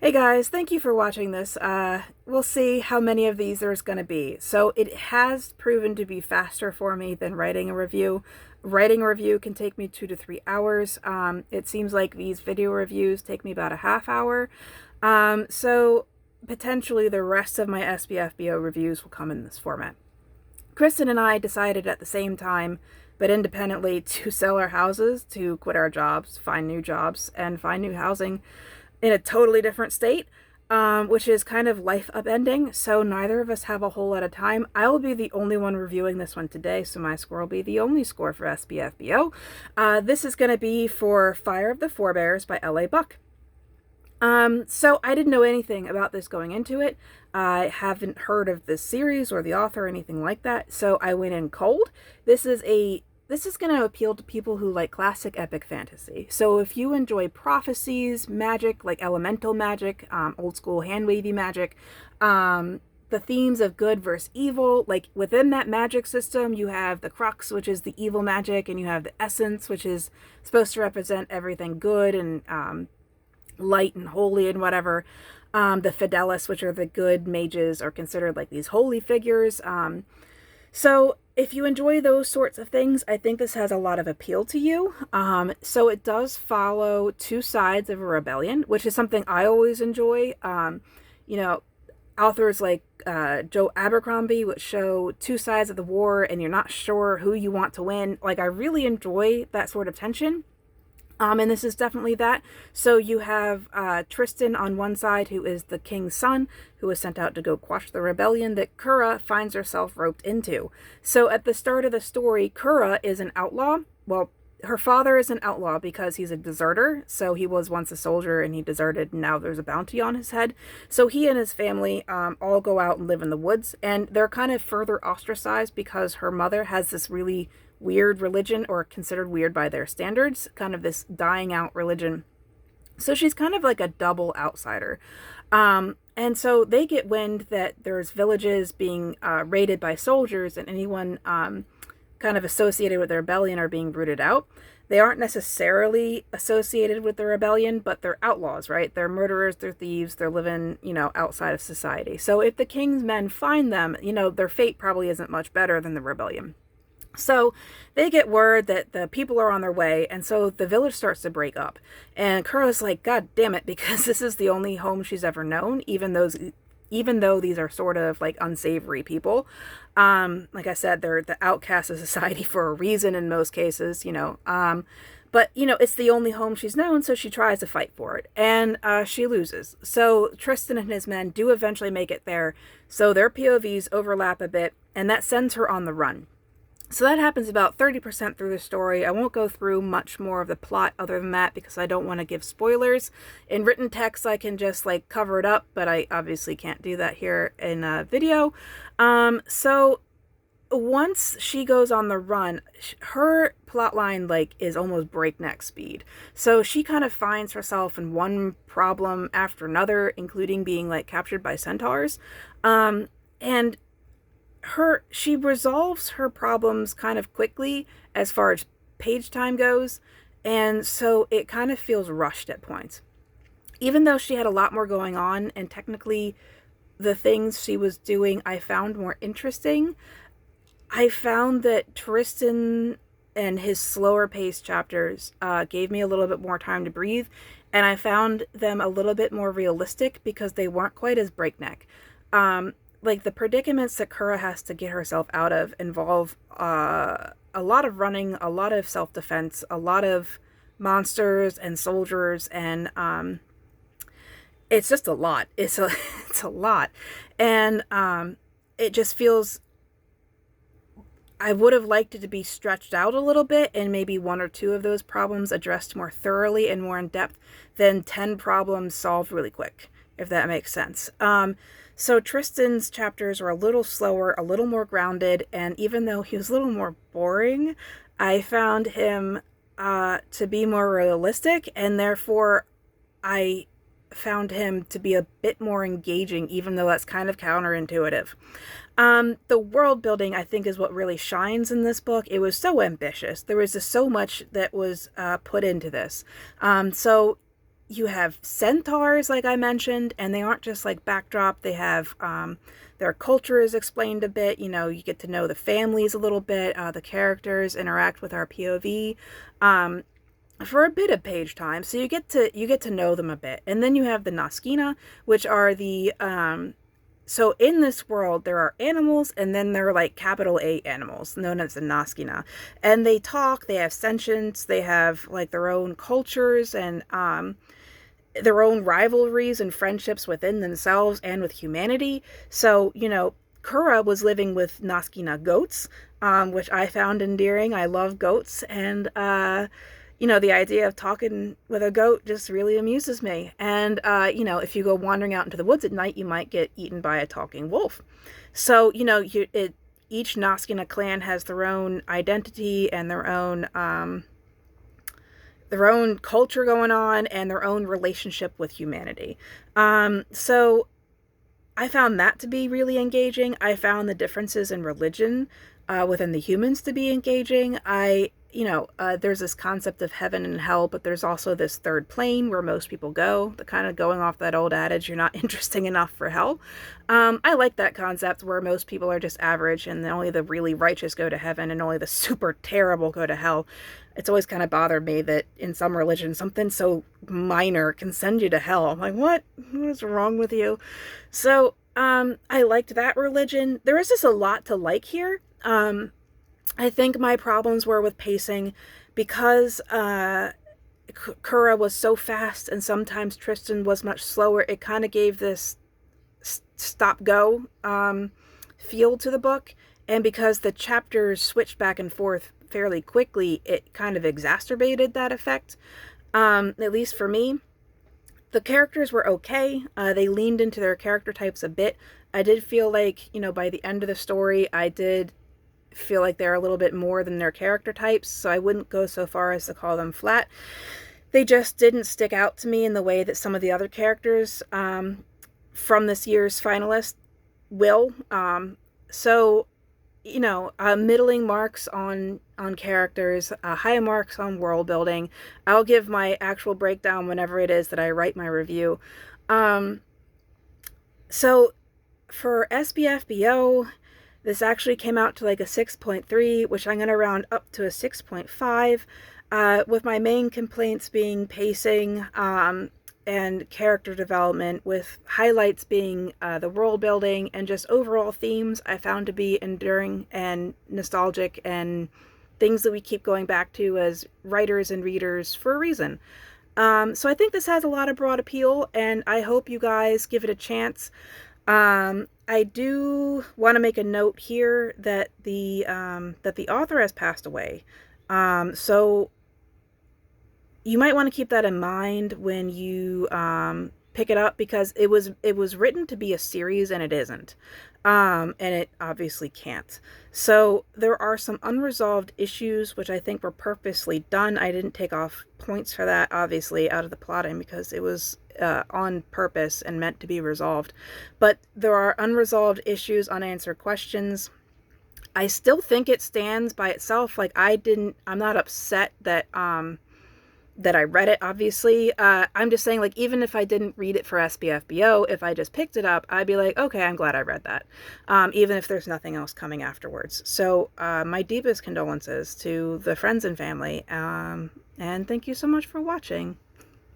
Hey guys, thank you for watching this. We'll see how many of these there's going to be. So it has proven to be faster for me than writing a review. Writing a review can take me 2 to 3 hours. It seems like these video reviews take me about a half hour. So potentially the rest of my SPFBO reviews will come in this format. Kristen and I decided at the same time, but independently, to sell our houses, to quit our jobs, find new jobs, and find new housing in a totally different state, which is kind of life upending. So neither of us have a whole lot of time. I will be the only one reviewing this one today, so my score will be the only score for SPFBO. This is going to be for Fire of the Forebears by L.A. Buck. So I didn't know anything about this going into it. I haven't heard of this series or the author or anything like that, so I went in cold. This is going to appeal to people who like classic epic fantasy. So if you enjoy prophecies, magic, like elemental magic, old school hand-wavy magic, the themes of good versus evil, like within that magic system, you have the crux, which is the evil magic, and you have the essence, which is supposed to represent everything good and light and holy and whatever. The Fidelis, which are the good mages, are considered like these holy figures. So if you enjoy those sorts of things, I think this has a lot of appeal to you. So it does follow two sides of a rebellion, which is something I always enjoy. You know, authors like Joe Abercrombie, which show two sides of the war and you're not sure who you want to win. Like, I really enjoy that sort of tension. And this is definitely that. So you have Tristan on one side, who is the king's son, who was sent out to go quash the rebellion that Kura finds herself roped into. So at the start of the story, Kura is an outlaw. Well, her father is an outlaw because he's a deserter. So he was once a soldier and he deserted, and now there's a bounty on his head. So he and his family all go out and live in the woods, and they're kind of further ostracized because her mother has this really weird religion, or considered weird by their standards, kind of this dying out religion. So she's kind of like a double outsider. And so they get wind that there's villages being raided by soldiers, and anyone kind of associated with the rebellion are being rooted out. They aren't necessarily associated with the rebellion, but they're outlaws, right? They're murderers, they're thieves, they're living, outside of society. So if the king's men find them, their fate probably isn't much better than the rebellion. So they get word that the people are on their way, and so the village starts to break up. And Kura's like, God damn it, because this is the only home she's ever known, even though these are sort of like unsavory people. Like I said, they're the outcasts of society for a reason in most cases, but it's the only home she's known, so she tries to fight for it, and she loses. So Tristan and his men do eventually make it there, so their POVs overlap a bit, and that sends her on the run. So that happens about 30% through the story. I won't go through much more of the plot other than that because I don't want to give spoilers. In written text, I can just like cover it up, but I obviously can't do that here in a video. So once she goes on the run, her plotline is almost breakneck speed. So she kind of finds herself in one problem after another, including being captured by centaurs. And she resolves her problems kind of quickly as far as page time goes, and so it kind of feels rushed at points. Even though she had a lot more going on, and technically the things she was doing I found more interesting, I found that Tristan and his slower paced chapters gave me a little bit more time to breathe, and I found them a little bit more realistic because they weren't quite as breakneck. The predicaments that Kura has to get herself out of involve a lot of running, a lot of self-defense, a lot of monsters and soldiers, and it's just a lot. It's a lot. And it just feels... I would have liked it to be stretched out a little bit and maybe one or two of those problems addressed more thoroughly and more in depth than 10 problems solved really quick, if that makes sense. So Tristan's chapters are a little slower, a little more grounded, and even though he was a little more boring, I found him to be more realistic, and therefore I found him to be a bit more engaging, even though that's kind of counterintuitive. The world building, I think, is what really shines in this book. It was so ambitious. There was just so much that was put into this. So you have centaurs, like I mentioned, and they aren't just like backdrop. They have their culture is explained a bit. You know, you get to know the families a little bit. The characters interact with our POV for a bit of page time, so you get to know them a bit. And then you have the Naskina, which are the so in this world there are animals, and then there are like capital A animals known as the Naskina, and they talk, they have sentience, they have like their own cultures and their own rivalries and friendships within themselves and with humanity. So, you know, Kura was living with Naskina goats, which I found endearing. I love goats, and you know, the idea of talking with a goat just really amuses me. And you know, if you go wandering out into the woods at night, you might get eaten by a talking wolf. So, you know, each Naskina clan has their own identity and their own culture going on and their own relationship with humanity. So I found that to be really engaging. I found the differences in religion within the humans to be engaging. There's this concept of heaven and hell, but there's also this third plane where most people go. The kind of going off that old adage, you're not interesting enough for hell. I like that concept where most people are just average and only the really righteous go to heaven and only the super terrible go to hell. It's always kind of bothered me that in some religions, something so minor can send you to hell. I'm like, what? What is wrong with you? So, I liked that religion. There is just a lot to like here. I think my problems were with pacing because Kura was so fast and sometimes Tristan was much slower. It kind of gave this stop-go feel to the book. And because the chapters switched back and forth fairly quickly, it kind of exacerbated that effect, at least for me. The characters were okay. They leaned into their character types a bit. I did feel like, you know, by the end of the story, I did feel like they're a little bit more than their character types, so I wouldn't go so far as to call them flat. They just didn't stick out to me in the way that some of the other characters from this year's finalist will. So, you know, middling marks on characters, high marks on world building. I'll give my actual breakdown whenever it is that I write my review. So for SPFBO, this actually came out to like a 6.3, which I'm going to round up to a 6.5, with my main complaints being pacing and character development, with highlights being the world building and just overall themes I found to be enduring and nostalgic and things that we keep going back to as writers and readers for a reason. So I think this has a lot of broad appeal, and I hope you guys give it a chance. I do want to make a note here that the author has passed away. So you might want to keep that in mind when you pick it up, because it was written to be a series and it isn't. And it obviously can't. So there are some unresolved issues which I think were purposely done. I didn't take off points for that, obviously, out of the plotting, because it was on purpose and meant to be resolved. But there are unresolved issues, unanswered questions. I still think it stands by itself. Like, I'm not upset that that I read it, obviously. I'm just saying, like, even if I didn't read it for SPFBO, if I just picked it up, I'd be like, okay, I'm glad I read that, even if there's nothing else coming afterwards. So my deepest condolences to the friends and family, and thank you so much for watching.